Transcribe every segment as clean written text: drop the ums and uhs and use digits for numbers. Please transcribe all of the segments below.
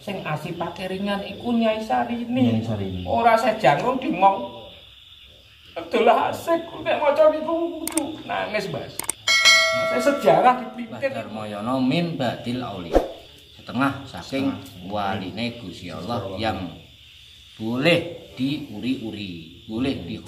Sing asipake ringan iku Nyai Sarini. Nyai Sarini. Ora sejangung dimong. Adalah asik nek maca niku kudu nangis, Mas. Saya sejarah dipikir Darmoyono min badil aulia. Setengah saking waline Gusti Allah yang boleh diuri-uri, boleh di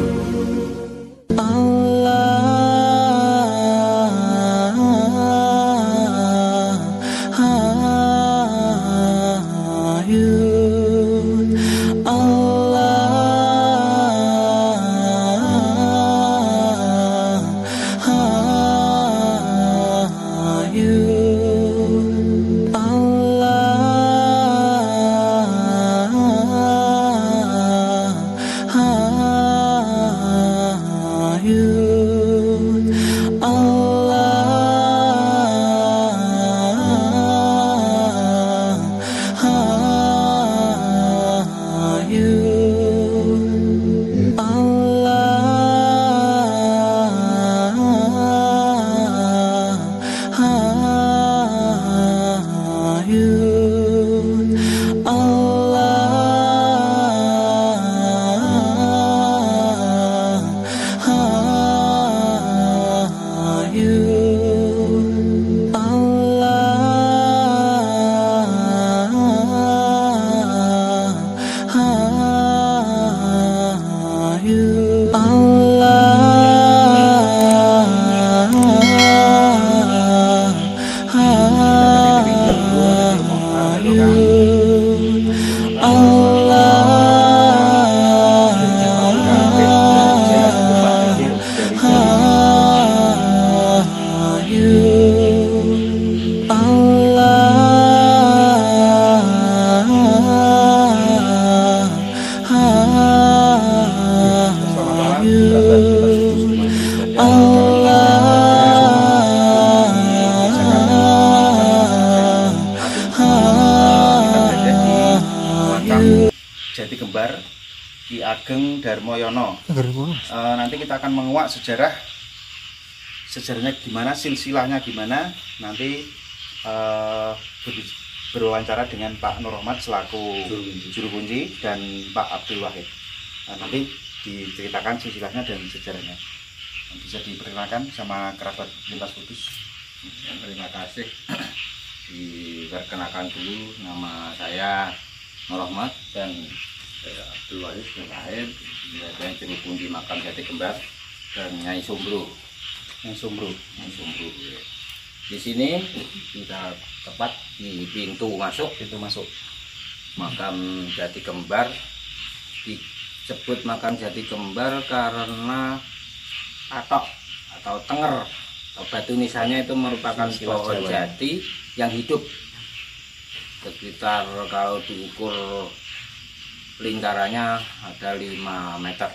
Jati Kembar Ki Ageng Darmoyono. Nanti kita akan menguak sejarahnya gimana, silsilahnya gimana. Nanti berwawancara dengan Pak Nur Rahmat selaku juru kunci dan Pak Abdul Wahid. Nanti diceritakan silsilahnya dan sejarahnya. Bisa diperkenalkan sama kerabat lintas kudus. Terima kasih. Diperkenalkan dulu, nama saya Nur Rahmat dan Abdul Wahid Wahid, saya juru kunci makam Jati Kembar dan Nyai Sombro. Nyai Sombro. Di sini kita tepat di pintu masuk makam Jati Kembar. Disebut makam Jati Kembar karena patok atau tenger atau batu nisannya itu merupakan pohon jati yang hidup. Sekitar kalau diukur lingkarannya ada 5 meter,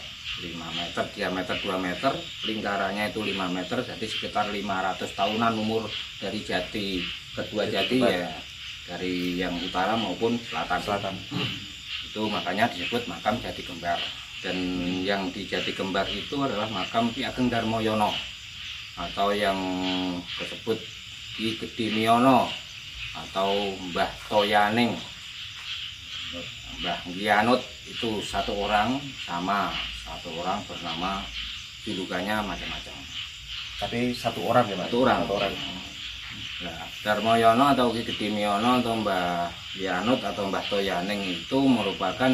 diameter 2 meter, lingkarannya itu 5 meter, jadi sekitar 500 tahunan umur dari jati kedua jati ya, dari yang utara maupun selatan. Itu makanya disebut makam Jati Kembar. Dan yang di Jati Kembar itu adalah makam Ki Ageng Darmoyono atau yang disebut Ki Gede Miyono atau Mbah Toyaning, Mbah Gianut itu satu orang bernama, julukannya macam-macam. Tapi satu orang ya, Pak? Satu orang. Nah, Darmoyono atau Ki Gede Miyono atau Mbah Gianut atau Mbah Toyaning itu merupakan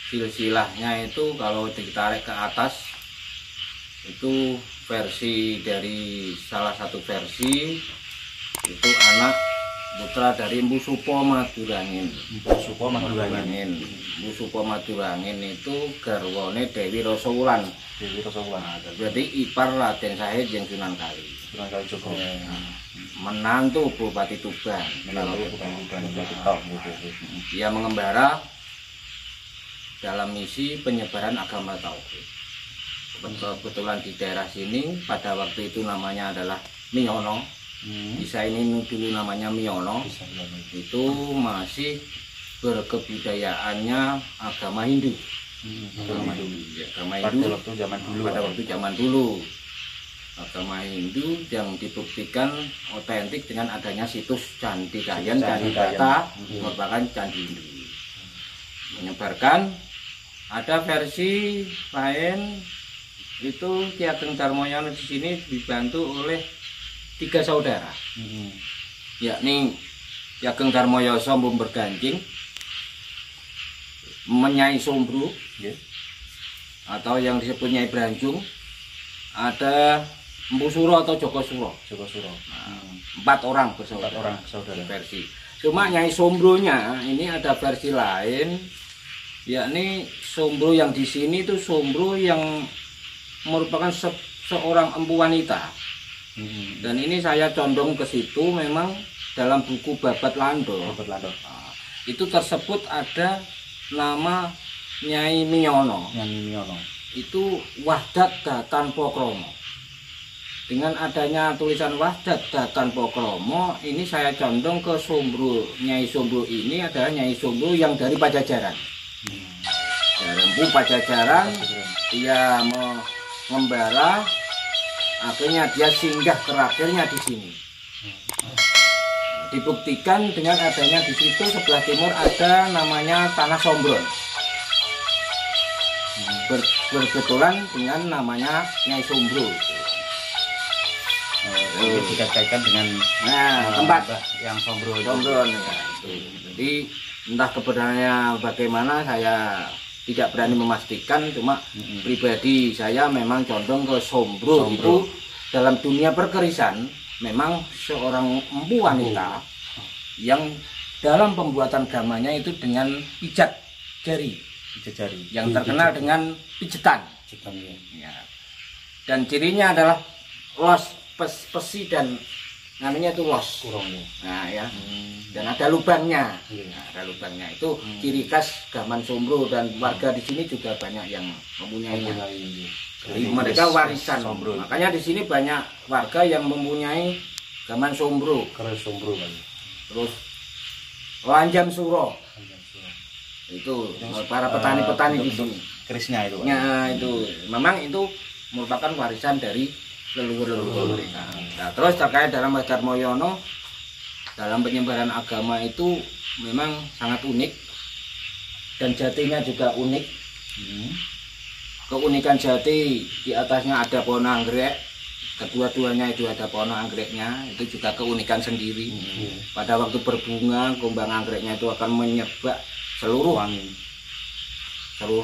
silsilahnya itu kalau ditarik ke atas itu versi dari salah satu versi itu anak putra dari Mpu Supo Madurangin. Mpu Supo Madurangin itu garwane Dewi Rasawulan. Berarti ipar Raden Sahid yang Sunan Kali Joko. Menantu Bupati Tuban. Dia mengembara dalam misi penyebaran agama tauhid. Kebetulan di daerah sini pada waktu itu namanya adalah Miyono. Bisa ini dulu namanya Miyono. Itu masih berkebudayaannya agama Hindu. Agama Hindu pada waktu zaman dulu. agama Hindu yang dibuktikan otentik dengan adanya situs Candi Kayen dan data merupakan candi Hindu. Menyebarkan ada versi lain itu Ki Ageng Darmoyono di sini dibantu oleh 3 saudara, yakni Ki Ageng Darmoyono Sombong Berganjing, Menyai Sombro, atau yang disebut Nyai Branjung, ada Empu Suro atau Joko Suro. Nah, 4 orang bersaudara. Versi. Cuma Nyai Sombronya ini ada versi lain, yakni Sombro yang di sini itu Sombro yang merupakan seorang empu wanita. Dan ini saya condong ke situ, memang dalam buku Babat Lando. Nah, itu tersebut ada nama Nyai Minyono. Itu Wahdat Datan Pokromo. Dengan adanya tulisan Wahdat Datan Pokromo, ini saya condong ke Sombro. Nyai Sombro ini adalah Nyai Sombro yang dari Pajajaran. Dari Empu Pajajaran, dia mengembara, akhirnya dia singgah terakhirnya di sini. Dibuktikan dengan adanya di situ sebelah timur ada namanya Tanah Sombron. Berkebetulan dengan namanya Nyai Sombro. Dikaitkan dengan tempat yang Sombron. Ya, jadi entah kebenarannya bagaimana saya tidak berani memastikan, cuma pribadi saya memang condong ke Sombro. Itu dalam dunia perkerisan memang seorang empu wanita yang dalam pembuatan gamanya itu dengan pijat jari yang terkenal dengan pijetan. Ya. Dan cirinya adalah los pesi dan namanya itu los. Nah ya. Dan ada lubangnya. Ada lubangnya. Itu ciri khas gaman Sombro, dan warga di sini juga banyak yang mempunyainya. Jadi mereka warisan. Makanya di sini banyak warga yang mempunyai gaman Sombro. Terus Lanjam Suro. Itu para petani-petani di sini. Kerisnya itu. Ya, itu memang itu merupakan warisan dari leluhur mereka. Nah, terus terkait dalam Darmoyono, dalam penyebaran agama itu memang sangat unik, dan jatinya juga unik. Keunikan jati, di atasnya ada pohon anggrek, kedua-duanya itu ada pohon anggreknya, itu juga keunikan sendiri. Pada waktu berbunga, kumbang anggreknya itu akan menyebak seluruh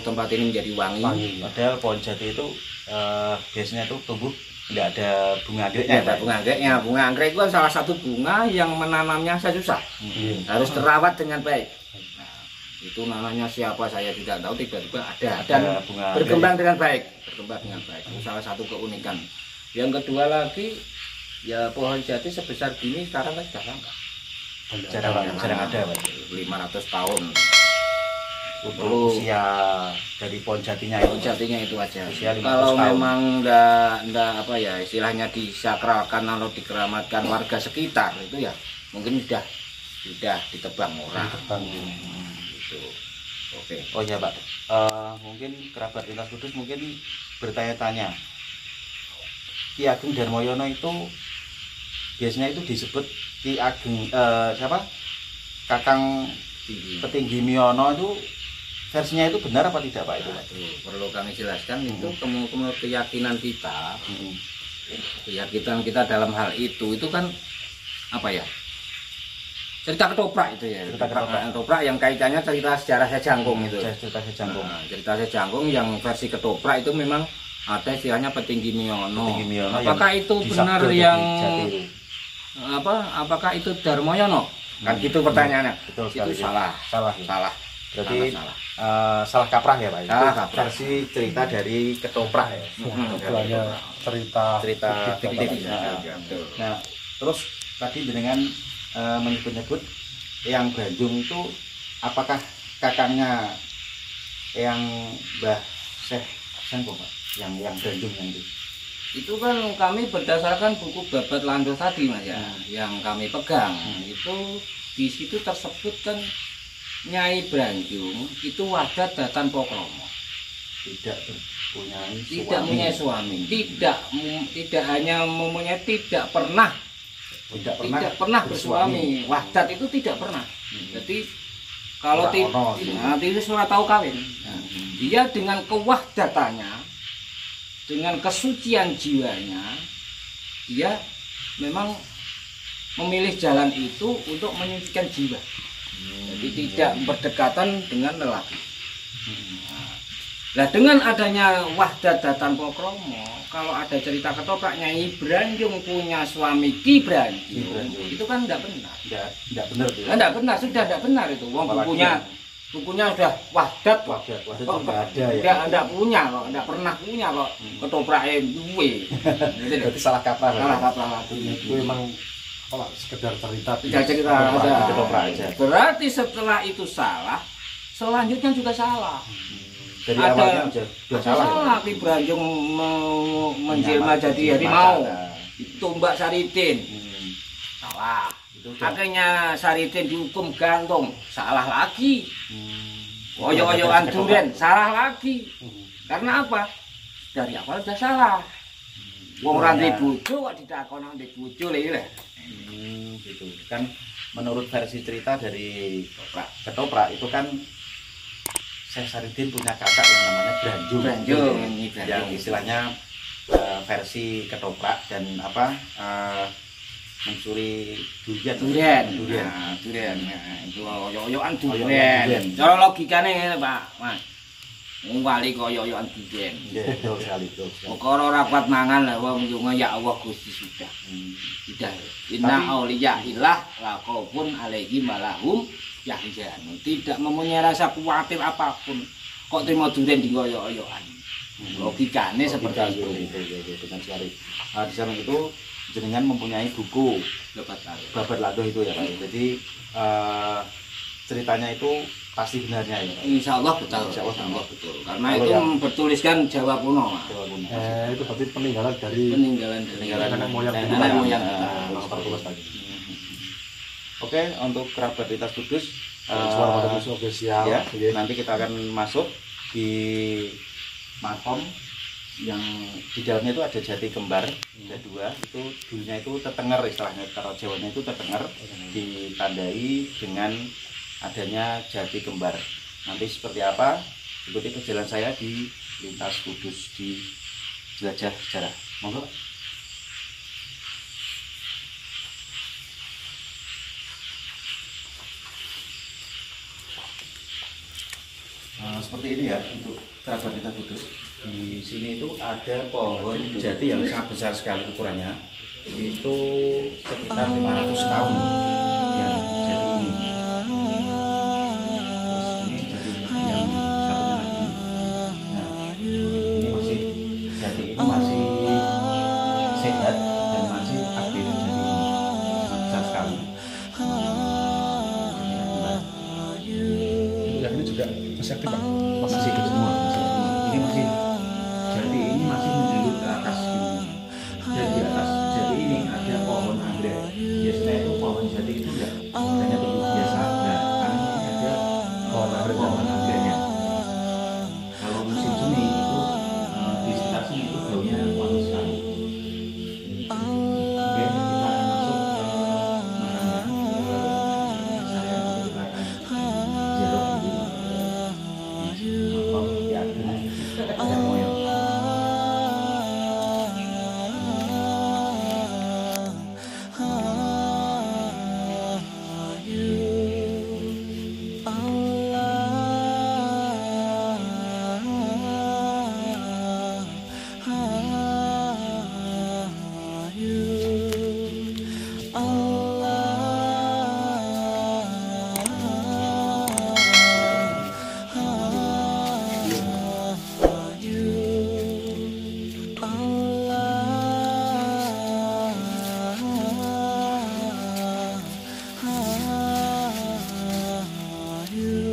tempat ini menjadi wangi. Padahal pohon jati itu biasanya itu tumbuh tidak ada bunga anggreknya. Ada bunga anggreknya. Bunga anggrek itu salah satu bunga yang menanamnya susah. Harus terawat dengan baik. Nah, itu namanya siapa saya tidak tahu, tiba-tiba ada dan berkembang dengan baik. Itu salah satu keunikan. Yang kedua lagi, ya pohon jati sebesar gini sekarang kan sudah langka. Jarang ada, Pak. 500 tahun. Untuk usia dari pohon jatinya itu aja. Kalau Kalau memang ndak apa ya istilahnya disakralkan atau dikeramatkan warga sekitar, itu ya mungkin sudah ditebang orang. Gitu. Oke. Oh ya, Pak. Mungkin kerabat lintas kudus mungkin bertanya-tanya, Ki Ageng Darmoyono itu biasanya itu disebut Ki Ageng Kakang Petinggi Miyono, itu versinya itu benar apa tidak, Pak? Itu perlu kami jelaskan. Itu keyakinan kita, keyakinan kita dalam hal itu kan apa ya, cerita ketoprak itu ya, cerita ketoprak yang kaitannya cerita sejarah Sejangkung itu. Cerita Sejangkung yang versi ketoprak itu memang ada istilahnya Petinggi Miyono. Apakah itu benar yang apakah itu Darmoyono? Kan gitu pertanyaannya. Betul itu sekali. Salah. Berarti salah kaprah ya, Pak. Itu versi cerita dari ketoprak ya. Itu hanya cerita fiktif. Nah, terus tadi dengan menyebut yang Branjung itu apakah kakangnya yang Mbah Syekh Sengko, Pak? Yang Branjung yang itu kan kami berdasarkan buku Babat Lando tadi, Mas ya, yang kami pegang. Itu di situ tersebut kan Nyai Branjung itu Wahdat Datan Pokromo. tidak mempunyai suami, tidak hanya mempunyai, tidak pernah bersuami. Wahdat itu tidak pernah. Jadi kalau itu sudah tahu kawin. Dia dengan kewahdatannya, dengan kesucian jiwanya, dia memang memilih jalan itu untuk menyucikan jiwa. Jadi tidak berdekatan dengan lelaki. Nah, dengan adanya Wahdat Datan Pokromo, kalau ada cerita ketoprak Nyai Branjung punya suami Ki Branjung, itu kan tidak benar. Tidak benar itu. Tidak benar, sudah tidak benar itu. Wong bukunya sudah Wahdat kok. Wahdat itu nggak ada ya. Tidak punya kok, tidak pernah punya kok. Ketopraknya duwe. Berarti salah kaprah. Salah kaprah lagi. Itu memang sekedar cerita. Tidak cerita aja. Berarti setelah itu salah, selanjutnya juga salah. Dari awalnya sudah salah. Ki Branjung menjelma jadi harimau. Ditumbak Saritin. Salah. Akhirnya Saritin dihukum gantung. Salah lagi. Oyo-oyoan duren. Salah lagi. Karena apa? Dari awal sudah salah. Wong ra ndek bojo kok ditakoni ndek bojo lho. Gitu. Kan menurut versi cerita dari Ketoprak itu kan Syekh Saridin punya kakak yang namanya Branjung. Yang istilahnya versi Ketoprak dan mencuri durian. Itu oyo-oyoan durian. Cara logikane ngene, Pak. Mas. Wali koyo-oyoan durian. Betul sekali. Perkara ora kuat mangan lah wong ya Allah Gusti sudah. Sudah. Inna auliya ilah la khaufun alaihim walahum yahzanun. Tidak mempunyai rasa khawatir apapun. Kok terima durian di koyo-oyoan. Logikane seperti itu. Benar sekali. Di samping itu jenengan mempunyai buku Babat Ladoh itu ya Pak. Jadi ceritanya itu pasti benarnya ya Pak. Insya Allah betul. Karena itu bertuliskan Jawa kuno. Itu berarti peninggalan dari nenek moyang kita. Oke, untuk kerabat Lintas Kudus Suara Kudus official. Ya, nanti kita akan masuk di makom yang di dalamnya itu ada jati kembar, ada dua. Itu dulunya itu tetenger, istilahnya kalau Jawanya itu tetenger, ditandai dengan adanya jati kembar. Nanti seperti apa? Ikuti perjalanan saya di Lintas Kudus di Jelajah Sejarah. Monggo. Seperti ini ya untuk kerabat Lintas Kudus. Di sini itu ada pohon jati yang sangat besar sekali ukurannya. Itu sekitar 500 tahun yang jati ini. Masih sehat dan masih aktif, jadi besar sekali. Yang ini juga masih aktif Pak? Masih hidup semua. Ini masih jadi ini masih menjulur ke atas ini. Dan di atas jadi ini ada pohon anggrek. Biasanya itu pohon jati itu enggak hanya tumbuh biasa. Nah, kami ini ada pohon anggreknya. Kalau musim semi itu di sekitar sini itu baunya wangi sekali. Oke, kita akan masuk ke makamnya. Saya akan ziarah dulu. Ya, ada moyang. you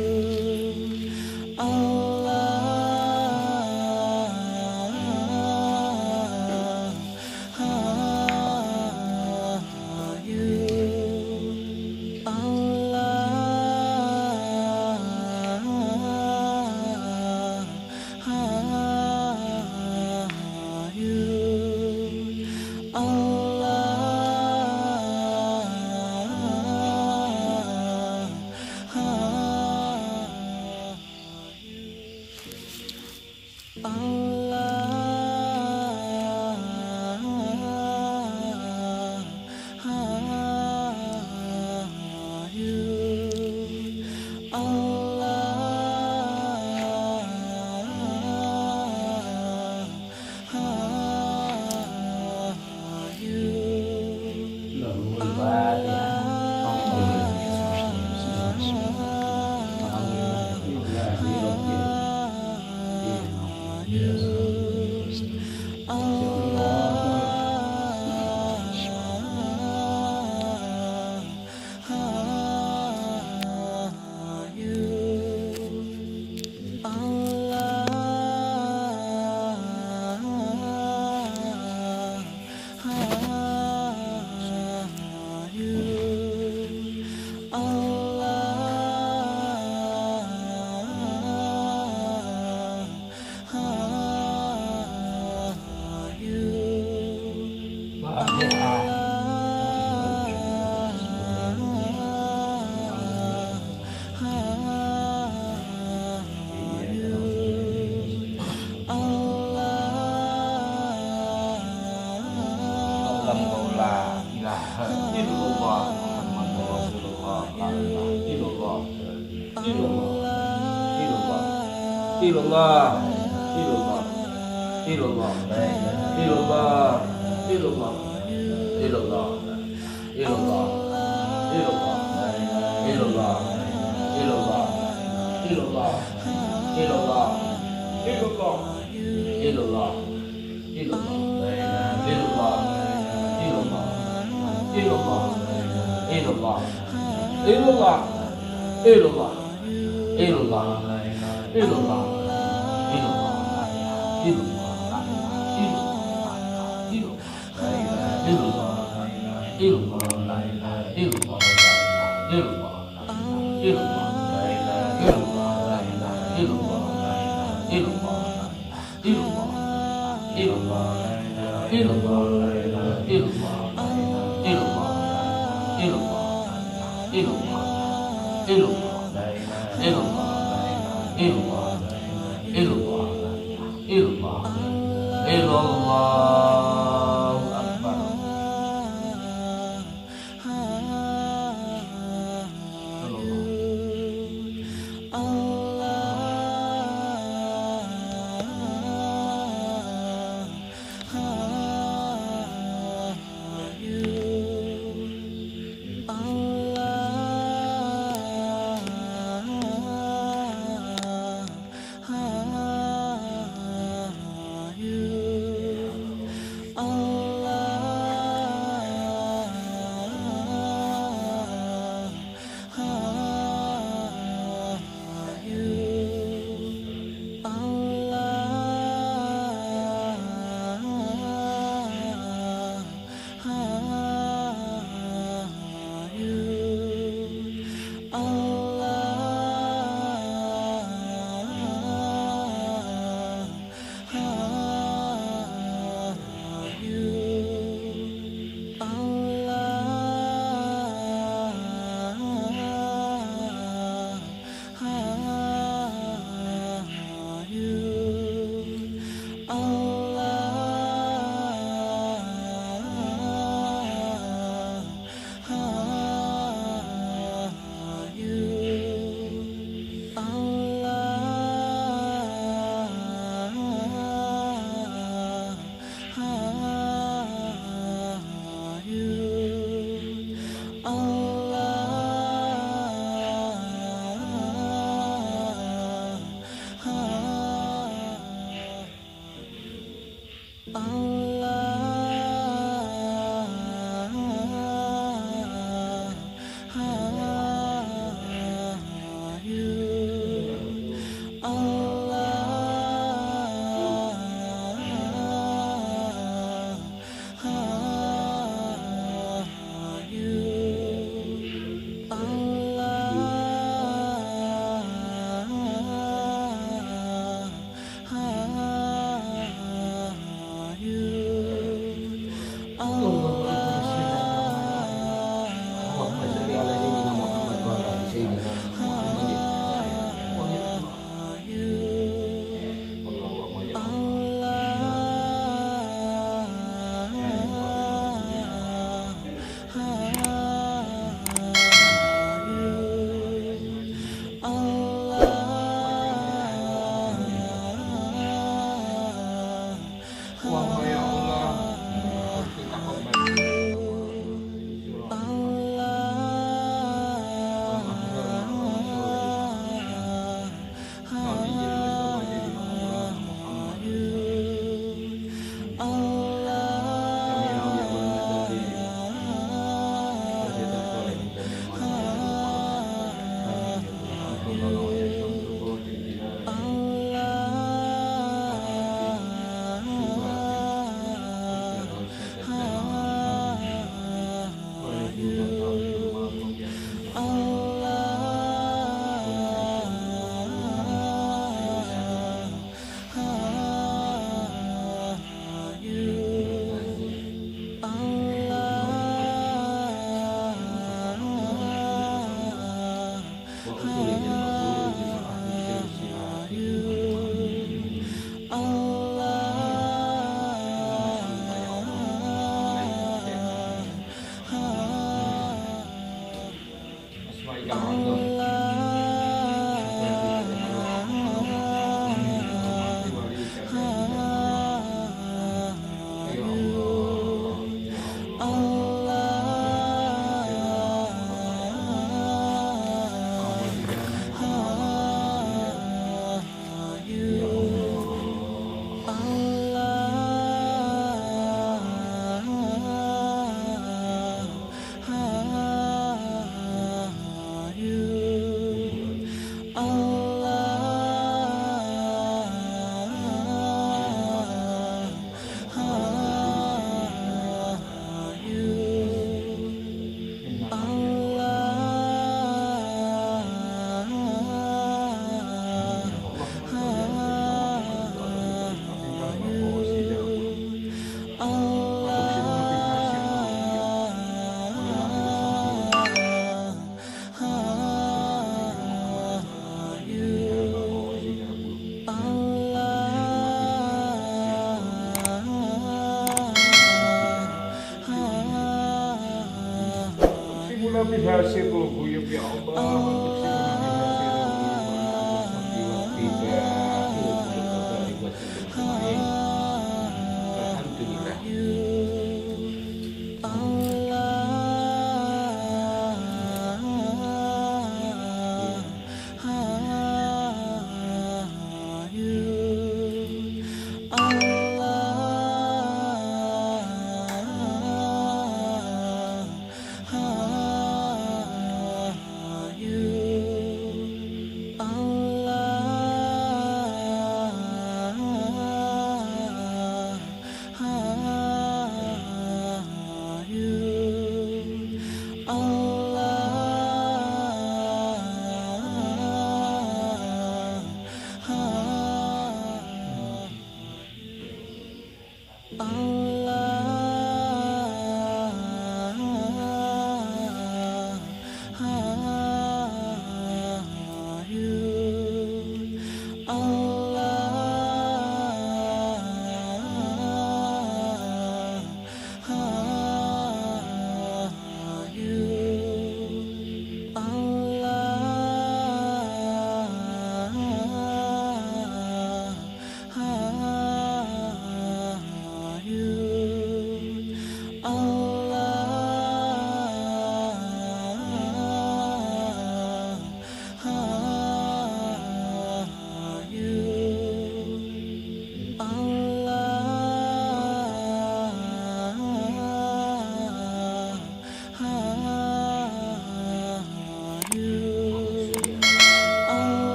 sirul guyub ya Allah.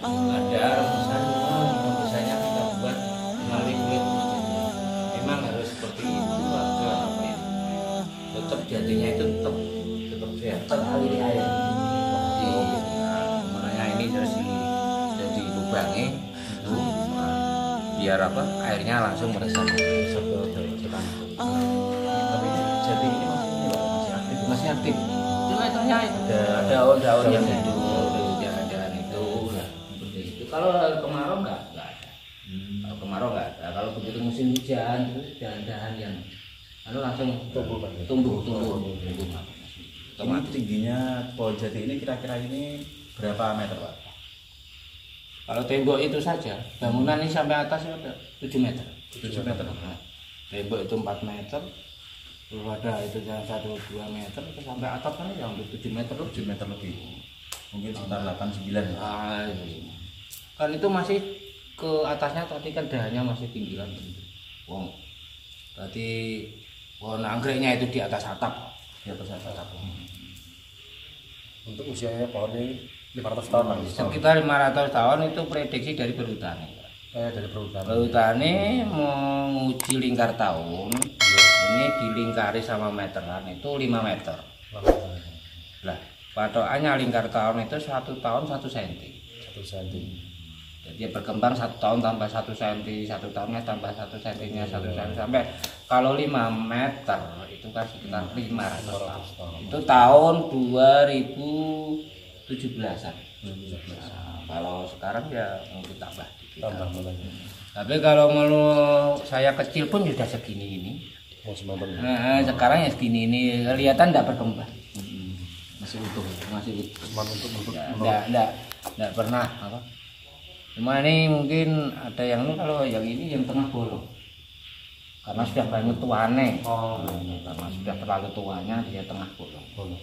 Ada rebusan, rebusannya kita buat melalui kulit masjidnya. Memang harus seperti itu agar apa ya, tetap jadinya itu tetap sehat, teraliri air. Makanya ini jadi lubangnya itu biar apa airnya langsung meresap ke tanah. Tapi jati ini masih aktif. Masih aktif. Cuma ternyata ada daun-daun yang hidup. Kalau kemarau nggak ada. Kalau kemarau nggak ada. Kalau begitu musim hujan terus dahan-dahan yang langsung tumbuh. Ini tingginya pohon jati ini kira-kira ini berapa meter, Pak? Kalau tembok itu saja, bangunan ini sampai atas ada 7 meter. 7 meter. Nah, tembok itu 4 meter. Terus ada itu yang 1-2 meter terus sampai atap kan yang 7 meter. 7 meter lebih. Mungkin sekitar 8-9. Ah, kan itu masih ke atasnya tadi kan dahannya masih tinggi kan. Wong. Tadi pohon anggreknya itu di atas atap. Di atas atap. Untuk usianya pohon ini 500 tahun lah. Sekitar 500 tahun itu prediksi dari perhutani. Dari perhutani. Perhutani menguji lingkar tahun. Ini dilingkari sama meteran itu 5 meter. Lah, patokannya lingkar tahun itu 1 tahun 1 cm. 1 cm. Jadi berkembang 1 tahun tambah 1 cm, 1 tahunnya tambah 1 cm, 1 cm sampai kalau 5 meter itu kan sekitar 500 tahun. Itu tahun 2017-an. Nah, kalau sekarang ya mungkin tambah dikit. Tapi kalau saya kecil pun sudah segini ini. Nah, sekarang ya segini ini kelihatan tidak berkembang. Masih utuh. Enggak pernah apa. Cuma ini mungkin ada yang kalau yang ini yang tengah bolong. Karena sudah banyak tuane. Karena sudah terlalu tuanya dia tengah bolong.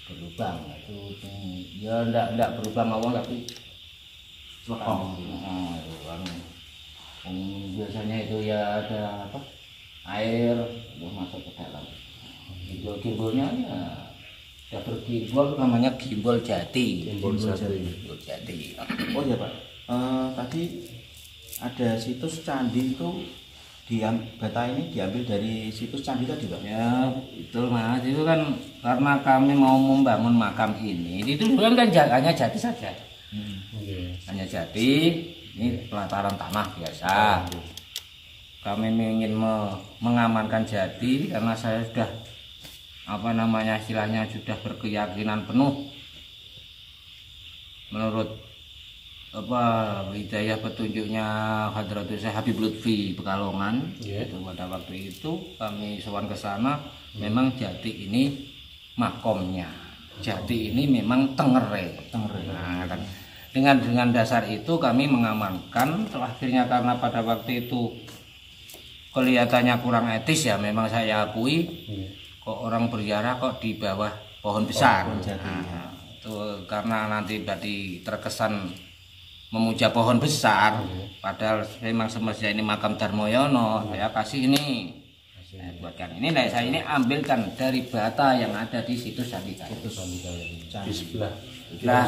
Berlubang itu ya enggak berlubang awal tapi biasanya itu ya ada apa? Air masuk ke dalam. Gimbal-gimbalnya ya sudah bergimbal, namanya gimbal jati. Gimbal jati. Gimbal jati. Oh ya Pak, tadi ada situs candi itu bata ini diambil dari situs candi tadi Pak? Ya betul Mas, itu kan karena kami mau membangun makam ini, itu dulu kan hanya jati saja. Hanya jati, ini pelataran tanah biasa. Kami ingin mengamankan jati karena saya sudah istilahnya sudah berkeyakinan penuh menurut hidayah petunjuknya Hadratus Syekh Habib Lutfi Pekalongan. Itu pada waktu itu kami sowan ke sana, memang jati ini makomnya, jati ini memang tengere. Nah, kan. Dengan dasar itu kami mengamankan. Akhirnya karena pada waktu itu kelihatannya kurang etis ya, memang saya akui. Kok orang berziarah kok di bawah pohon besar. Itu karena nanti berarti terkesan memuja pohon besar, padahal memang semestinya ini makam Darmoyono. Saya kasih ini, saya buatkan ini. Nah, saya ini ambilkan dari bata yang ada di situs Candi Kayu. Di sebelah. Nah,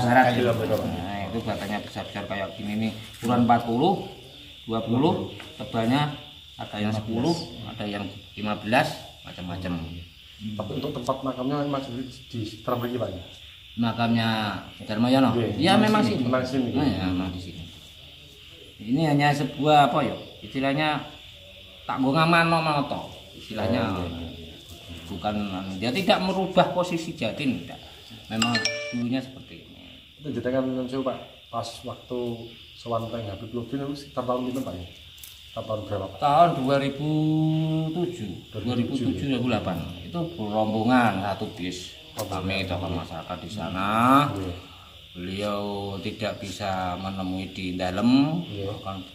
itu batanya besar-besar kayak gini nih, ukuran 40, 20, tebalnya ada yang 10, ada yang 15, macam-macam. Tapi untuk tempat makamnya masih di sekitar begini Pak ya? Makamnya Darmoyono. Ya memang sih. Memang sini. Ya, memang di sini. Ini hanya sebuah istilahnya tak ngamanno manoto. Istilahnya bukan dia tidak merubah posisi jati, tidak. Memang dulunya seperti ini. Itu jadikan coba Pak pas waktu sowan teng Habib Lutfi itu sekitar tahun itu Pak ya? Tahun berapa Pak? Tahun 2007, 2008 itu rombongan satu bis. Kami tokoh masyarakat di sana. Beliau tidak bisa menemui di dalam,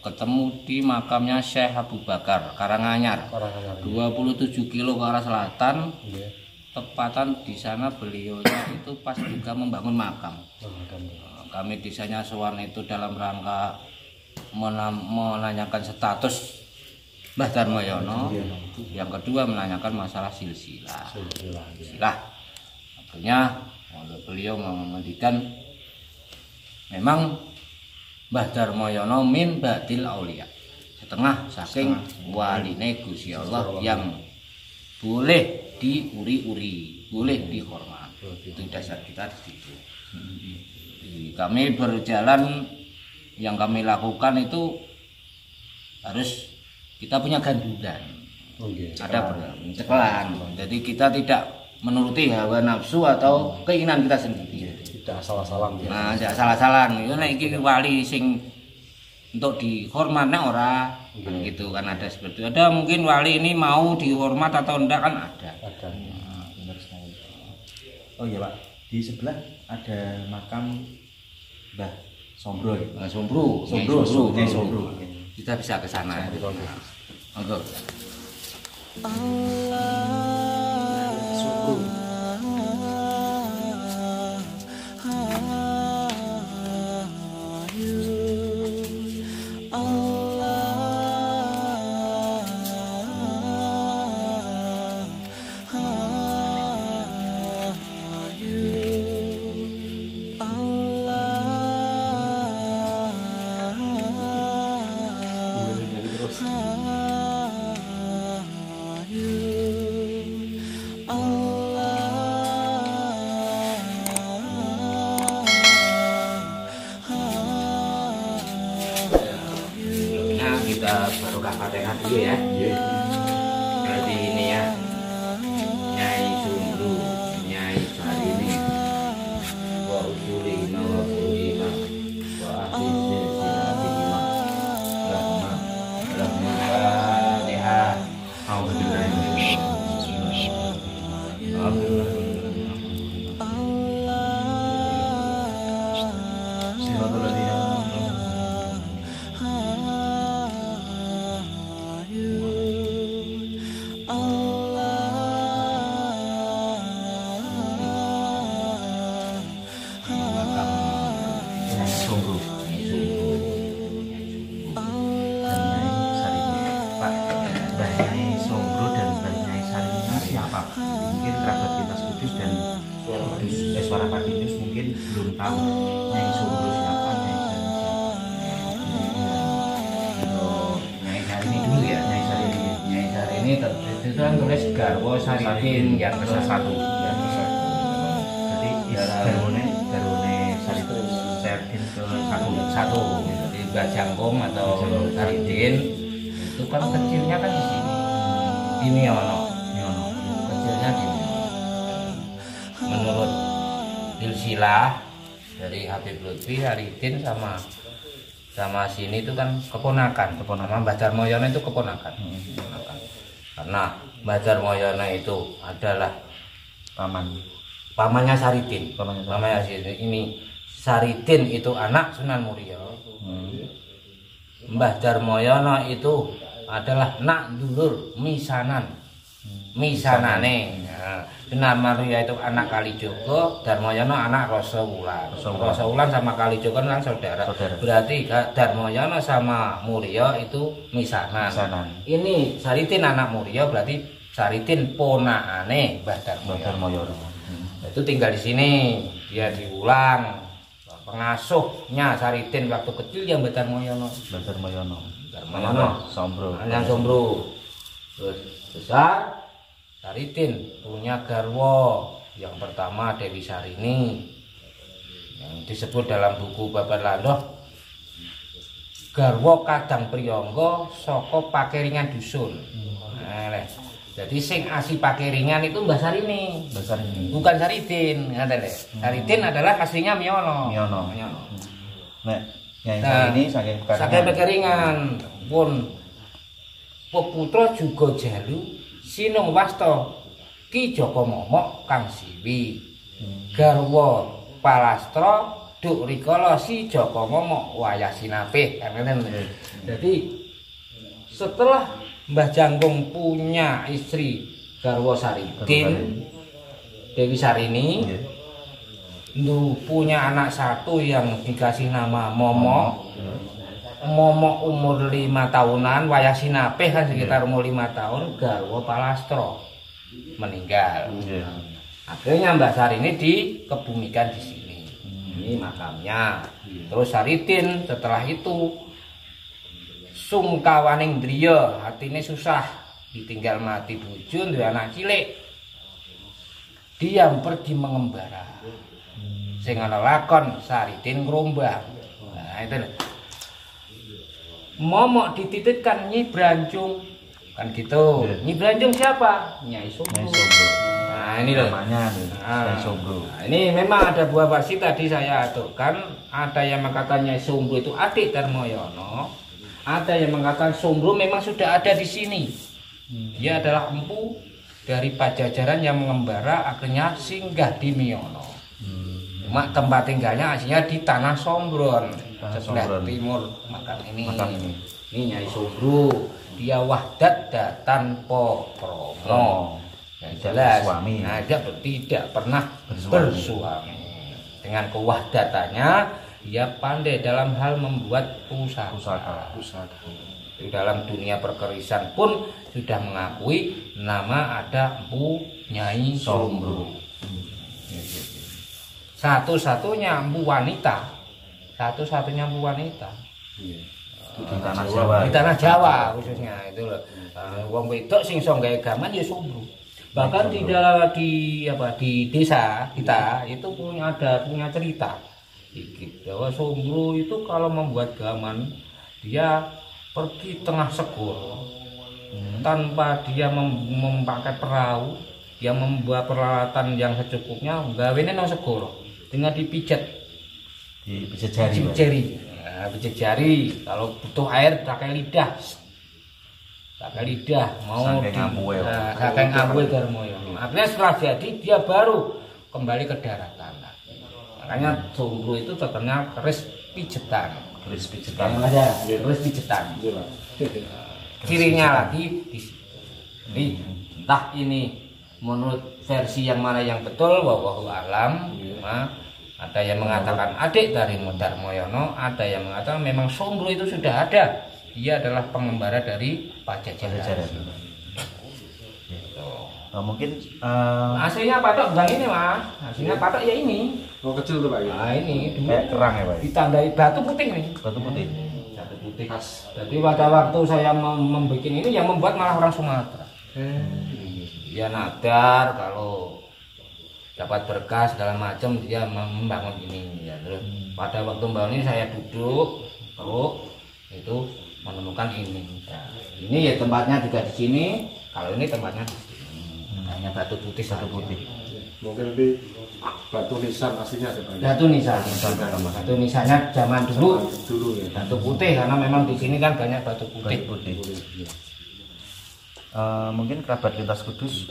ketemu di makamnya Syekh Abu Bakar Karanganyar, 27 kilo ke arah selatan. Tepatan di sana beliaunya itu pas juga membangun makam. Kami desanya sowan itu dalam rangka menanyakan status Mbah Darmoyono. Yang kedua menanyakan masalah silsilah. Akhirnya beliau mengendikan memang Mbah Darmoyono min batil aulia, setengah saking waline Gusti Allah yang boleh diuri-uri, boleh dihormat. Itu dasar kita di situ. Kami berjalan, yang kami lakukan itu harus kita punya gandulan, ada pencegahan. Jadi kita tidak menuruti hawa nafsu atau keinginan kita sendiri. Tidak asal-asalan. Nah, tidak asal-asalan. Itu nek iki wali sing untuk dihormatnya ora gitu kan, ada seperti itu. Ada mungkin wali ini mau dihormat atau enggak kan ada. Benar sekali. Oh iya Pak, di sebelah ada makam Mbah Sombro. Sombro. Kita bisa ke sana. Monggo. Kita barokah Fatihah dulu ya. Berarti ini ya, Nyai Sumru, Nyai Sarini, wa usulina wa furina, wa akhir silsilatina, rahma Fatihah. Suara Pardinus mungkin belum tahu Nyai Sombro siapa, Nyai Sari siapa. Nyai Sari ini dulu ya, Nyai Sari ini. Nyai Sari ini itu kan tulis Garwo Saritin yang ke satu. Jadi garwane Saritin ke Satu. Jadi Mbah Jangkung atau Saritin itu kan kecilnya kan di sini. Ini ono. Kecilnya di sini. Menurut silsilah dari Habib Lutfi, Saritin sama sini itu kan keponakan. Mbah Darmoyono itu keponakan. Karena Mbah Darmoyono itu adalah pamannya Saritin. Pamannya Saritin. Ini Saritin itu anak Sunan Muria. Mbah Darmoyono itu adalah nak dulur misanane. Nah, Sunan Muria itu anak Kalijogo, Darmoyono anak Rasawulan. Rasawulan sama Kalijogo kan saudara. Berarti Darmoyono sama Muria itu misanan. Ini Saritin anak Muria, berarti Saritin ponakane Mbah Darmoyono. Itu tinggal di sini, dia diulang. Pengasuhnya Saritin waktu kecil yang Mbah Darmoyono. Sombro. Terus besar Saritin punya garwo yang pertama Dewi Sarini yang disebut dalam buku Babar Landoh garwo Kadang Priyangga saka Pakeringan Dusun. Jadi sing asli Pakeringan itu Mbah Sarini. Bukan Saritin, ngaten lho. Saritin adalah aslinya Miono. Nek Nyai Sari ini saking Pakeringan pun peputra juga jalu Sinung Wasta Ki Joko Momok Kang Siwi garwa Palastra Duk Rikala Si Joko Momok Wayah Sinapih. Jadi setelah Mbah Jangkung punya istri garwa Saritin Dewi Sarini, punya anak satu yang dikasih nama Momok. Momok umur 5 tahunan, Wayah Sinapih kan sekitar umur 5 tahun, garwa Palastro meninggal. Akhirnya Mbah Sarini dikebumikan di sini. Ini makamnya. Terus Saritin setelah itu sungkawaning driya, hatine susah, ditinggal mati bojo duwe anak cilik. Dia pergi mengembara. Sing ana lakon Saritin Ngrombang. Nah, itu Momok dititipkan Nyi Branjung kan gitu. Nyi Branjung siapa? Nyai Sombro. Nah ini loh namanya Nyai Sombro. Nah, ini memang ada buah versi tadi saya aturkan. Ada yang mengatakan Nyai Sombro itu adik Darmoyono. Ada yang mengatakan Sombro memang sudah ada di sini. Dia adalah empu dari Pajajaran yang mengembara akhirnya singgah di Miono. Cuma tempat tinggalnya aslinya di Tanah Sombron. Sebelah timur makam ini. Ini Nyai Sombro, dia wahdat tanpa kromo. Jelas. Nah, dia tidak pernah bersuami. Dengan kewahdatannya, dia pandai dalam hal membuat pusaka. Di dalam dunia perkerisan pun sudah mengakui nama ada Empu Nyai Sombro. Satu-satunya empu wanita. Satu-satunya empu wanita di tanah Jawa khususnya itu loh. Wong wedok sing iso gawe gaman ya Sombro. Bahkan di desa kita itu punya cerita bahwa Sombro itu kalau membuat gaman dia pergi tengah segoro tanpa dia memakai perahu, dia membawa peralatan yang secukupnya, gawene nang segoro dengan dipijat jari. Nah, pijat jari. Kalau butuh air pakai lidah. Mau saking ampuhe Darmoyono. Akhirnya setelah jadi dia baru kembali ke daratan. Makanya Sombro itu terkenal keris pijetan. Cirinya lagi di entah ini menurut versi yang mana yang betul, wallahu alam. Ada yang mengatakan adik dari Darmoyono, ada yang mengatakan memang Sombro itu sudah ada. Dia adalah pengembara dari Pajajaran. Mungkin Aslinya patok bukan ini mas, aslinya patok ya ini. Oh kecil tuh Pak ya. Nah ini dulu kayak kerang ya Pak. ditandai batu putih nih. Batu putih. Batu putih khas. Jadi pada waktu saya membuat ini yang membuat malah orang Sumatera. Dia nadar kalau dapat berkah segala macam dia membangun ini ya. Terus pada waktu membangun ini saya duduk itu menemukan ini. Nah, ini ya tempatnya juga di sini. Kalau ini tempatnya di sini. Hanya batu putih. Mungkin lebih batu nisan aslinya sih Pak. Batu nisan. Batu nisannya zaman dulu. Ya. Batu putih karena memang di sini kan banyak batu putih. Mungkin kerabat lintas kudus.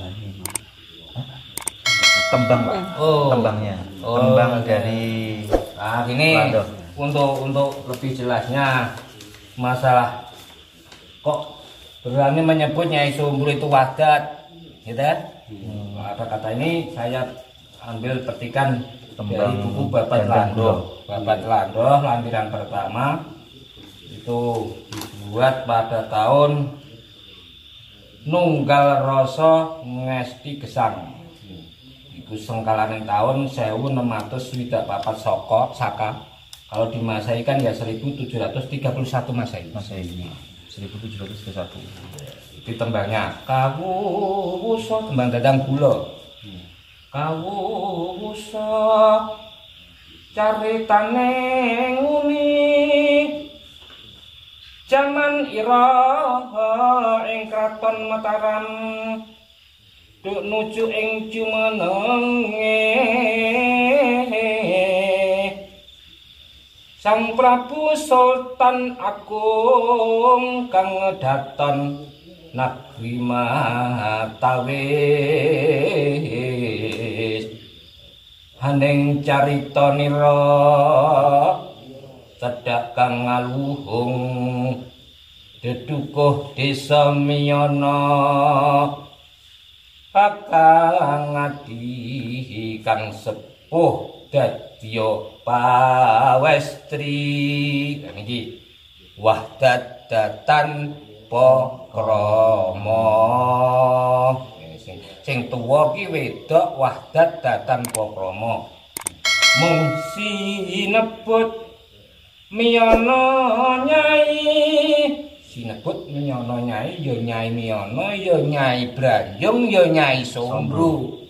Tembang Pak. Tembangnya. Tembang dari Nah, ini untuk lebih jelasnya masalah kok berani menyebut Nyai Sumbul itu wadat, gitu kan? Apa kata ini saya ambil petikan dari buku Babat Lando. Babat Lando lampiran pertama itu dibuat pada tahun Nunggal Rasa Ngesti Gesang. Iku sengkalaning tahun 1624 Saka. Kalau di Masehi kan ya 1731 Masehi. 1731. Itu tembangnya kawusa tembang dadang gula. Kawusa caritane nguni jaman ira ing kraton Mataram duk nuju ing jumenenge Sang Prabu Sultan Agung kang ngedaton negeri Matawis haning carita nira cedhak kang ngaluhung dedukuh desa Miyana kakang adi kang sepuh dadya pawestri niki wahdat datan Pokrama sing tuwa ki wedok wahdat datan Pokrama mung sinebut Miyana Nyai sinebut Miyana Nyai ya Nyai Miyana ya Nyai Brayung ya Nyai Sombru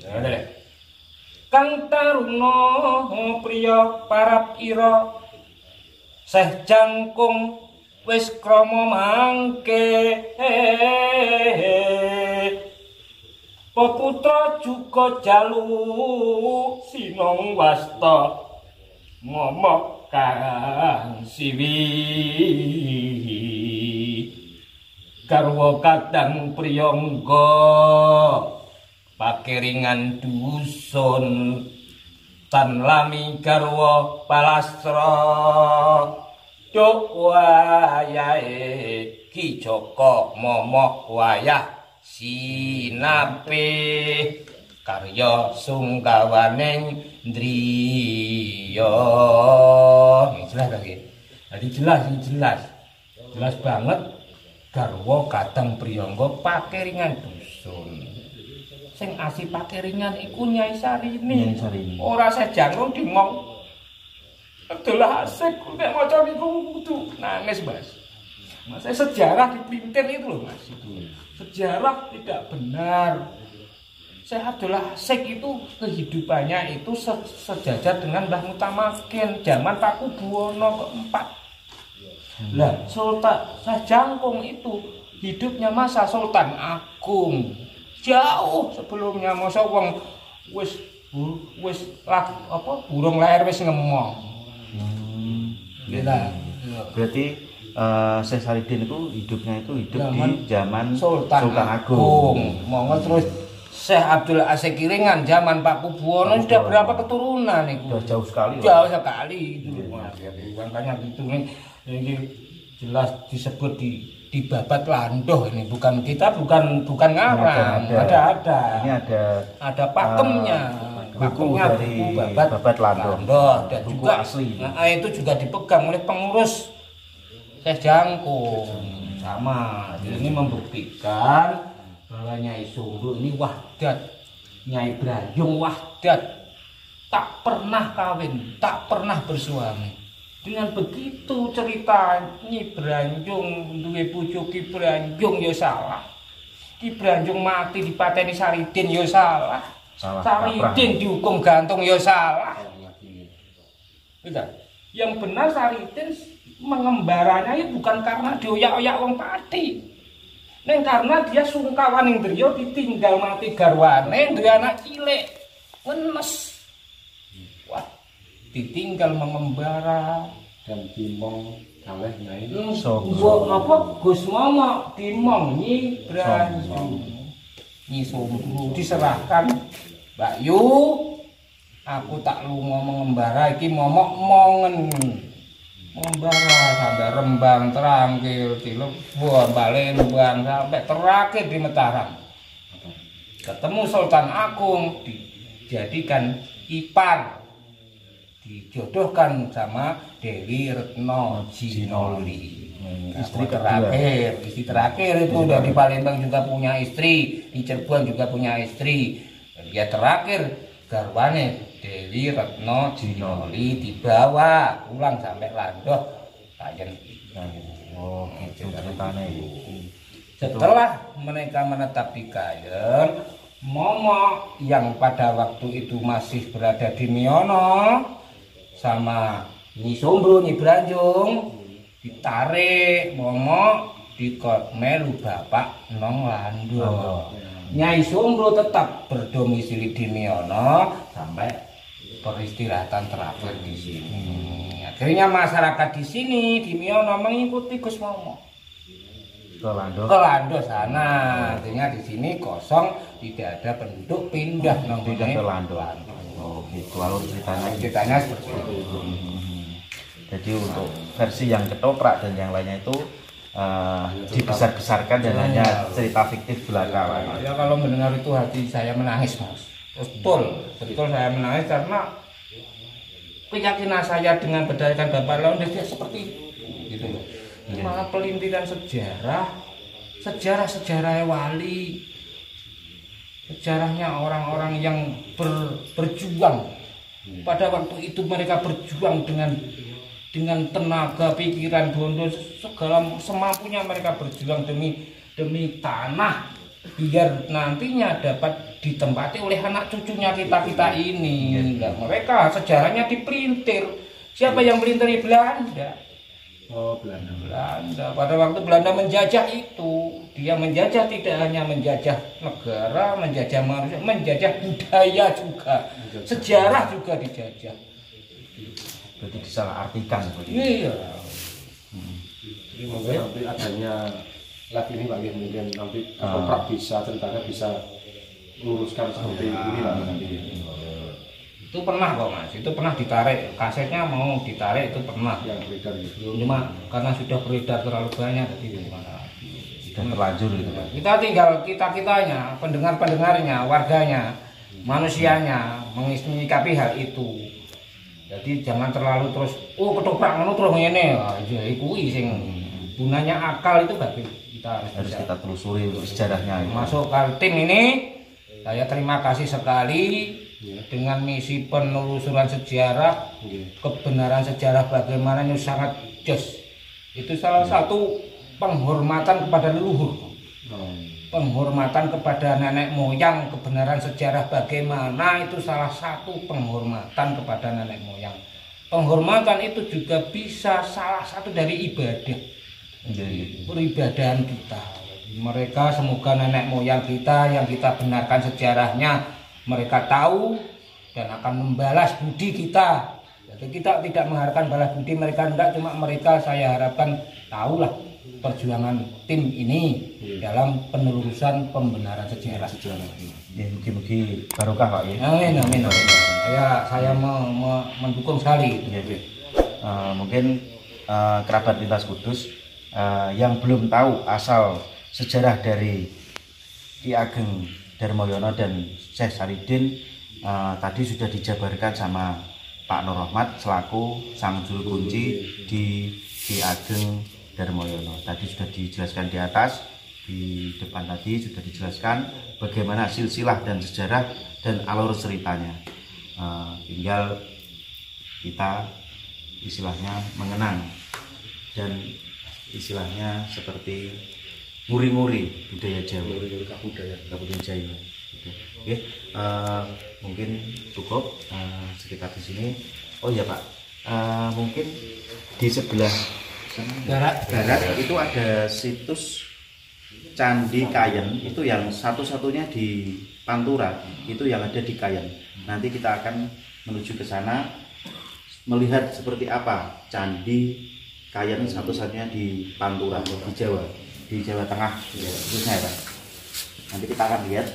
kang taruna priya parap ira Seh Jangkung wis krama mangke peputra juga jalu sinong wasta momok kang siwi garwa kadang priyangga pakeringan dusun tan lami garwa palastra duk wayahe Ki Joko momok wayah sinape karya sungkawaning ndriya jelas lagi jadi jelas banget garwa kadang priyangga pakeringan dusun sing asih pakeringan iku Nyai Sarini. Ora sejangkung dimong. Adalah asik nek maca niku kudu nangis, Mas. Mas sejarah dipelintir itu loh, Mas. Sejarah tidak benar. Saya Abdullah Asik itu kehidupannya itu sejajar dengan Mbah Mutamakin zaman Pakubuwono keempat. Lah, Sultan Sajangkung itu hidupnya masa Sultan Agung. Jauh sebelumnya masa wong wis burung lahir wis ngemong. Berarti Syekh Saridin itu hidupnya itu hidup di zaman Sultan Agung. Monggo terus Syekh Abdul Asik Kiringan zaman Pak Kubuwono sudah berapa keturunan itu? Jauh sekali. Jauh sekali itu. Makanya gitu ini jelas disebut di Babat Lando ini bukan ngarang ada ini ada pakemnya buku dari Babat Lando dan buku juga asli itu juga dipegang oleh pengurus Syekh Jangkung sama jadi ini membuktikan bahwa Nyai Sumbul ini wahdat, Nyai Branjung wahdat, tak pernah kawin, tak pernah bersuami. Dengan begitu cerita Nyi Branjung duwe bojo Ki Branjung ya salah. Ki Branjung mati dipateni Saridin ya salah. Saridin dihukum gantung ya salah. Yang benar Saridin mengembaranya itu bukan karena dioyak-oyak wong pati. Neng karena dia sungkawan ning Driya ditinggal mati garwane duwe anak cilik. Wenes. Wah, ditinggal mengembara dan dimong kalih Nyai Sumbul. Apa Gus Momo dimong Nyi Branjung. Nyi Sumbul diserahkan Mbak Yu. Aku tak lunga mengembara iki momok mongen. Mengembara sampai Rembang, Trangkil, Cilegon, Palembang sampai terakhir di Mataram. Ketemu Sultan Agung dijadikan ipar. Dijodohkan sama Dewi Retno Jinoli. Istri terakhir itu udah di Palembang juga punya istri, di Cirebon juga punya istri. Dan dia terakhir garwane Dewi Retno Jinoli dibawa pulang sampai Landoh Kayen. Oh, gitu ceritanya itu. Setelah mereka menetap di Kayen, Momo yang pada waktu itu masih berada di Miono sama Nyi Sumbul, Nyi Branjung ditarik Momo di melu Bapak Nong Landoh. Nyai Sumbul tetap berdomisili di Miono sampai peristirahatan terakhir di sini. Akhirnya masyarakat di sini di Miono mengikuti Gus Momo ke Landoh sana. Artinya di sini kosong, tidak ada penduduk, pindah ke Landoh. Oh gitu alur ceritanya seperti itu. Jadi untuk versi yang ketoprak dan yang lainnya itu dibesar-besarkan dan hanya cerita fiktif belaka. Ya kalau mendengar itu hati saya menangis, Mas. Betul saya menangis karena keyakinan saya dengan berdasarkan Bapak Laun dia seperti itu gitu loh. Malah pelintiran sejarah wali, sejarahnya orang-orang yang berjuang. Pada waktu itu mereka berjuang dengan tenaga, pikiran, bondo, segala semampunya mereka berjuang demi tanah biar nantinya dapat ditempati oleh anak cucunya kita ini. Nah, mereka sejarahnya diperintir. Siapa yang melintari? Belanda. Oh, Belanda. Pada waktu Belanda menjajah itu, dia menjajah tidak hanya menjajah negara, menjajah manusia, menjajah budaya juga, sejarah juga dijajah. Berarti disalahartikan. Iya. Jadi mungkin nanti adanya lagi ini Pak, mungkin nanti ketoprak bisa ceritanya bisa luruskan seperti ini Pak nanti. Itu pernah kok Mas, itu pernah ditarik, kasetnya mau ditarik itu pernah. Yang beredar gitu. Cuma karena sudah beredar terlalu banyak jadi gimana? Sudah terlanjur gitu Pak. Kita tinggal kitanya, pendengarnya, warganya, manusianya menyikapi hal itu. Jadi jangan terlalu terus ketoprak ngono terus ngene. Ya iku sing gunanya akal itu bagi kita harus kita telusuri untuk sejarahnya. Masuk ke tim ini, saya terima kasih sekali dengan misi penelusuran sejarah, kebenaran sejarah bagaimana ini sangat jos. Itu salah satu penghormatan kepada leluhur, penghormatan kepada nenek moyang, kebenaran sejarah bagaimana itu salah satu penghormatan kepada nenek moyang. Penghormatan itu juga bisa salah satu dari ibadah. Peribadahan kita. Mereka semoga nenek moyang kita yang kita benarkan sejarahnya mereka tahu dan akan membalas budi kita. Jadi kita tidak mengharapkan balas budi mereka, enggak, cuma mereka saya harapkan tahulah perjuangan tim ini dalam penelusuran pembenaran sejarah. Ya, mugi-mugi barokah Pak ya. Amin. Saya mendukung sekali. Mungkin kerabat lintas Kudus yang belum tahu asal sejarah dari Ki Ageng Darmoyono dan Syekh Saridin tadi sudah dijabarkan sama Pak Nur Rahmat selaku sang juru kunci di Ki Ageng Darmoyono. Tadi sudah dijelaskan di atas di depan tadi sudah dijelaskan bagaimana silsilah dan sejarah dan alur ceritanya. Tinggal kita istilahnya mengenang dan istilahnya seperti nguri-nguri budaya Jawa, nguri-nguri budaya Jawa. Oke, mungkin cukup sekitar di sini. Oh ya Pak, mungkin di sebelah barat itu ada situs Candi Kayen, itu yang satu-satunya di Pantura, itu yang ada di Kayen. Nanti kita akan menuju ke sana melihat seperti apa Candi Kayen satu-satunya di Pantura, di Jawa Tengah khususnya ya Pak. Nanti kita akan lihat.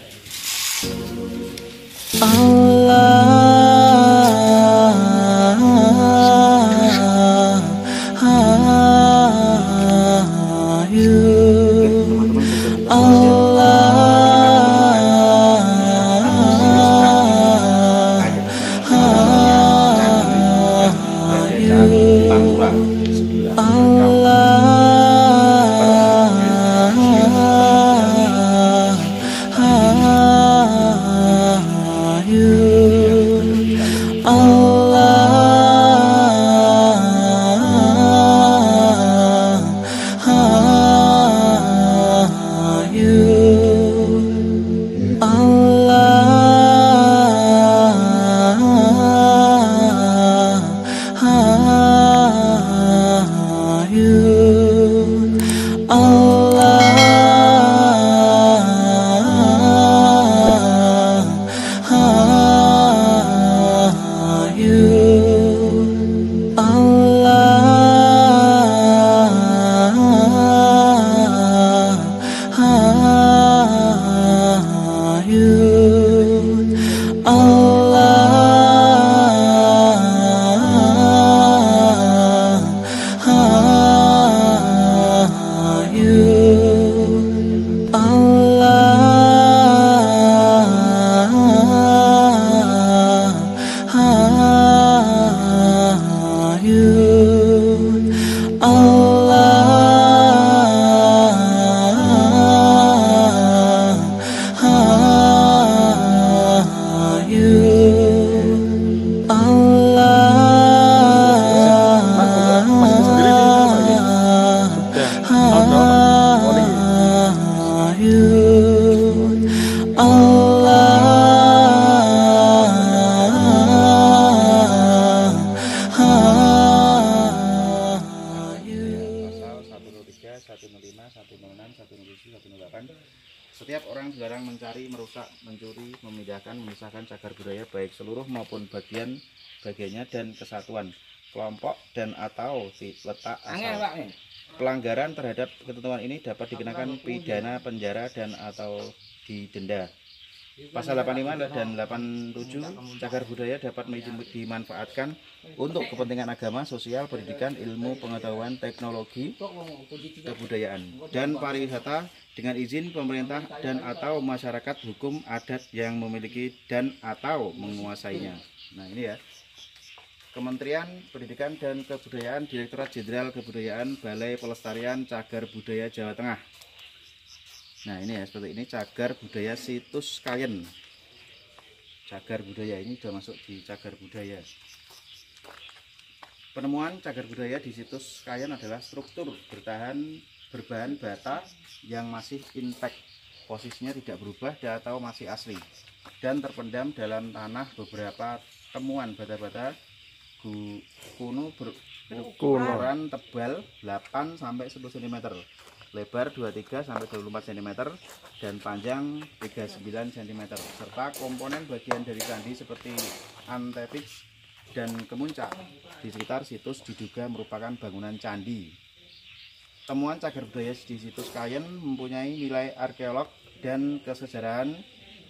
Setiap orang dilarang mencari, merusak, mencuri, memindahkan, memisahkan cagar budaya baik seluruh maupun bagiannya dan kesatuan kelompok dan atau letak asal. Pelanggaran terhadap ketentuan ini dapat dikenakan pidana penjara dan atau didenda. Pasal 85 dan 87 cagar budaya dapat dimanfaatkan untuk kepentingan agama, sosial, pendidikan, ilmu, pengetahuan, teknologi, kebudayaan, dan pariwisata dengan izin pemerintah dan atau masyarakat hukum adat yang memiliki dan atau menguasainya. Nah ini ya, Kementerian Pendidikan dan Kebudayaan, Direktorat Jenderal Kebudayaan, Balai Pelestarian Cagar Budaya Jawa Tengah. Nah ini ya, seperti ini cagar budaya situs Kayen. Cagar budaya ini sudah masuk di cagar budaya. Penemuan cagar budaya di situs Kayen adalah struktur berbahan bata yang masih intact, posisinya tidak berubah atau masih asli, dan terpendam dalam tanah. Beberapa temuan bata-bata kuno berukuran tebal 8 sampai 10 cm, lebar 23 sampai 24 cm, dan panjang 39 cm, serta komponen bagian dari candi seperti antepix dan kemuncak di sekitar situs diduga merupakan bangunan candi. Temuan cagar budaya di situs Kayen mempunyai nilai arkeolog dan kesejarahan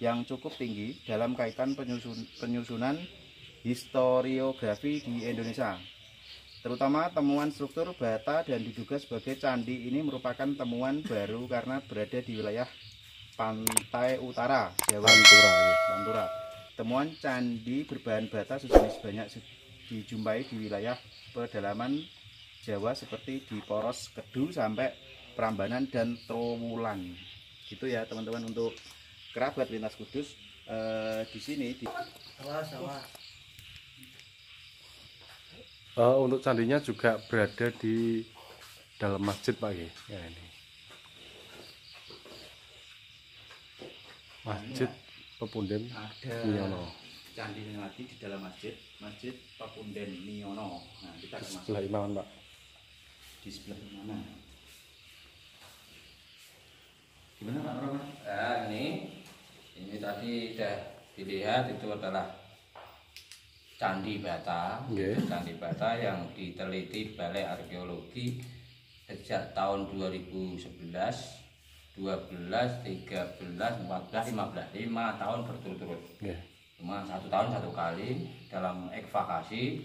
yang cukup tinggi dalam kaitan penyusunan historiografi di Indonesia. Terutama temuan struktur bata dan diduga sebagai candi ini merupakan temuan baru karena berada di wilayah pantai utara Jawa, Pantura. Temuan candi berbahan bata sejenis banyak dijumpai di wilayah pedalaman Jawa seperti di Poros Kedu sampai Prambanan dan Trowulan. Gitu ya teman-teman untuk kerabat lintas kudus di sini di Untuk candinya juga berada di dalam masjid Pak ya. Ya ini. Masjid Pepunden Niono. Candi lagi di dalam masjid Pepunden Niono. Nah, kita Di akan masuk sebelah imam Pak. di sebelah mana? Gimana Pak Roman? Nah, ini tadi sudah dilihat itu adalah Candi Bata. Nggih. Candi Bata yang diteliti Balai Arkeologi sejak tahun 2011, 12, 13, 14, 15, 5 tahun berturut-turut. Nggih. Cuma 1 tahun 1 kali dalam ekvakasi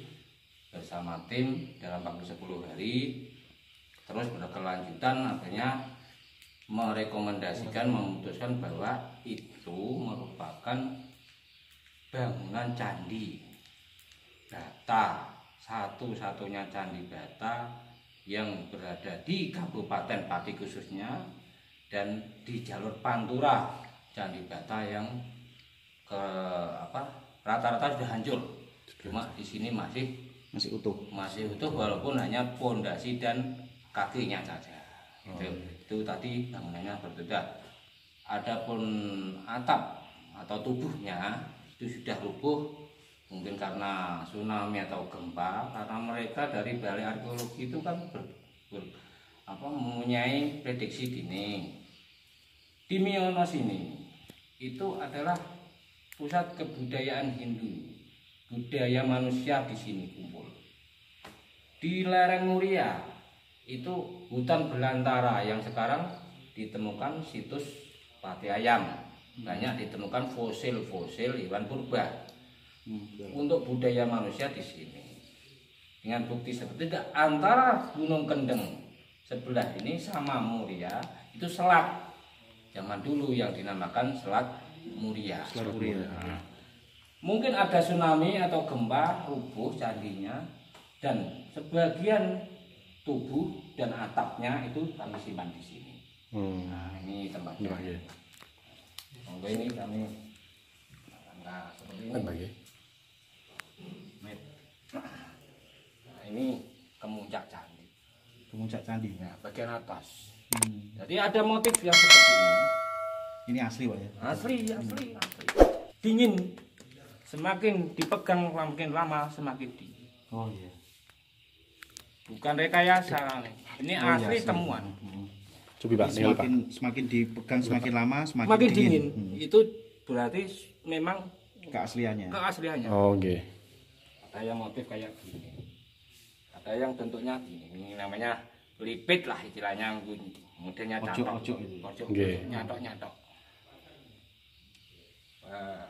bersama tim dalam waktu 10 hari. Terus berkelanjutan akhirnya memutuskan bahwa itu merupakan bangunan candi Bata, satu-satunya candi Bata yang berada di Kabupaten Pati khususnya, dan di jalur Pantura Candi Bata yang rata-rata sudah hancur, cuma di sini masih utuh walaupun hanya pondasi dan kakinya saja. Itu tadi bangunannya berbeda. Adapun atap atau tubuhnya itu sudah rubuh, mungkin karena tsunami atau gempa, karena mereka dari Balai Arkeologi itu kan mempunyai prediksi dini. Di Miono sini itu adalah pusat kebudayaan Hindu, budaya manusia di sini kumpul. Di lereng Muria itu hutan belantara yang sekarang ditemukan situs Pati Ayam, banyak ditemukan fosil-fosil hewan purba. Untuk budaya manusia di sini, dengan bukti seperti itu, antara Gunung Kendeng sebelah ini sama Muria itu selat zaman dulu yang dinamakan Selat Muria. Nah, mungkin ada tsunami atau gempa rubuh candinya, dan sebagian tubuh dan atapnya itu kami simpan di sini. Nah, ini tempatnya. Monggo ini kami seperti ini. Nah, ini kemuncak candi. Kemuncak candi. Nah, bagian atas. Jadi ada motif yang seperti ini. Ini asli Pak ya? Asli. Dingin. Semakin dipegang makin lama semakin dingin. Oh iya. Bukan rekayasa. Ini asli temuan. Coba Pak, Semakin dipegang semakin lama Semakin dingin. Itu berarti memang keasliannya. Oh nggih. Ada yang motif kayak gini, ada yang bentuknya gini. Ini namanya lipit lah istilahnya, modelnya catok. Nyatok. Nah,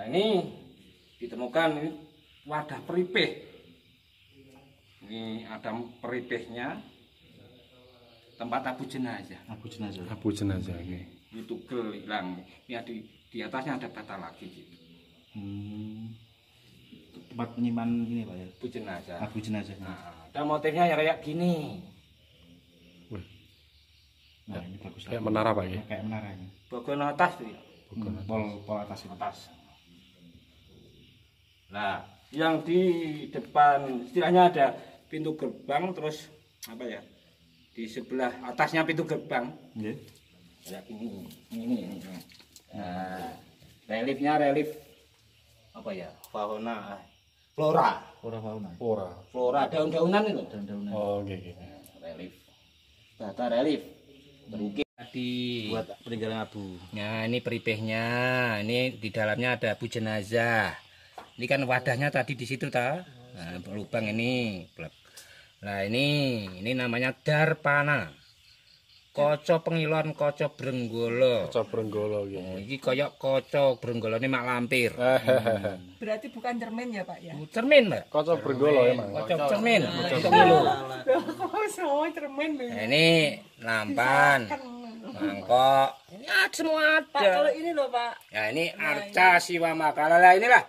ini ditemukan ini wadah peripih. Ini ada peripihnya, tempat abu jenazah. Abu jenazah nggih. Itu hilang. Ini di atasnya ada bata lagi gitu. Tempat penyimpan ini Pak ya? Abu jenazah. Nah, ada motifnya ya kayak gini. Nah, ini bagus. Kayak menara Pak ya? Kayak menaranya. Bagian atas tuh ya. Pol atas itu. Nah, yang di depan istilahnya ada pintu gerbang, terus apa ya? Di sebelah atasnya pintu gerbang. Nggih. Kayak ini. Nah, relief apa ya? Flora, daun-daunan itu. Oh nggih. Relief. Bata relief. Terukir tadi Buat peninggalan abu. Nah, ini peripihnya. Ini di dalamnya ada abu jenazah. Ini kan wadahnya tadi di situ ta. Nah, lubang ini. Nah, ini namanya darpana. Kaca pengilon, kaca brenggala. Kaca brenggala nggih. Oh, iki kaya kaca brenggala ini mak lampir. Berarti bukan cermin ya Pak ya? Cermin, Mbak. Kaca brenggala emang. Kaca cermin. Oh, cermin nih. Nah, ini lampan, mangkok. Ini ada semua ada. Pak, kalau ini loh Pak. Nah, ini arca siwa makala. Lah inilah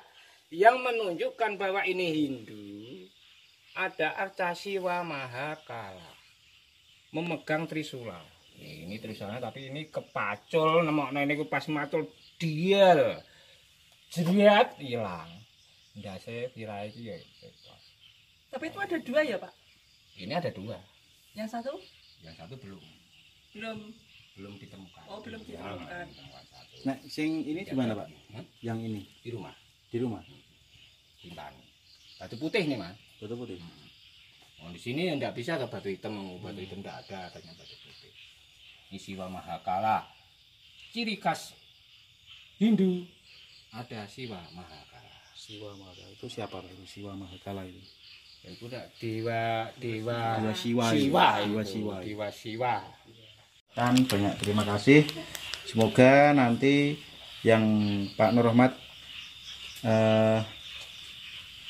yang menunjukkan bahwa ini Hindu. Ada arca siwa mahakala. memegang trisula. Ini trisulanya tapi ini kepacul, nemokno niku pas matul diel. Jeriat hilang. Ndase pirae iki ya. Tapi itu ada 2 ya Pak? Ini ada 2. Yang satu Yang satu belum ditemukan. Oh, belum ditemukan. Nah, sing ini di mana, Pak? Yang ini Di rumah. di rumah. Bintan. Batu putih nih, Mas. Betul putih. Oh, di sini enggak bisa ke batu hitam enggak ada, katanya batu putih. Ini Siwa Mahakala. Ciri khas Hindu ada Siwa Mahakala. Siwa Mahakala itu siapa, Pak? Siwa Mahakala itu. Itu udah dewa Siwa. dewa Siwa. Dan banyak terima kasih. Semoga nanti yang Pak Nur Rahmat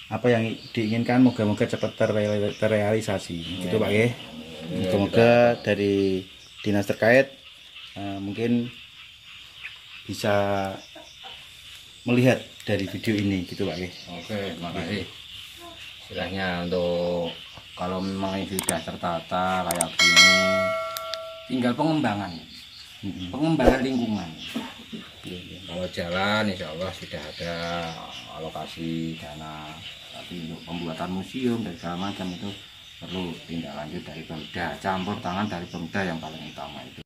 apa yang diinginkan moga-moga cepat terrealisasi. Gitu Pak ya. Moga-moga dari dinas terkait mungkin bisa melihat dari video ini gitu Pak ya. Oke, terima kasih. Istilahnya untuk kalau memang ini sudah tertata kayak gini, tinggal pengembangan lingkungan. Kalau jalan insya Allah sudah ada alokasi dana, tapi untuk pembuatan museum dan segala macam itu perlu tindak lanjut dari Pemda, campur tangan dari Pemda yang paling utama itu.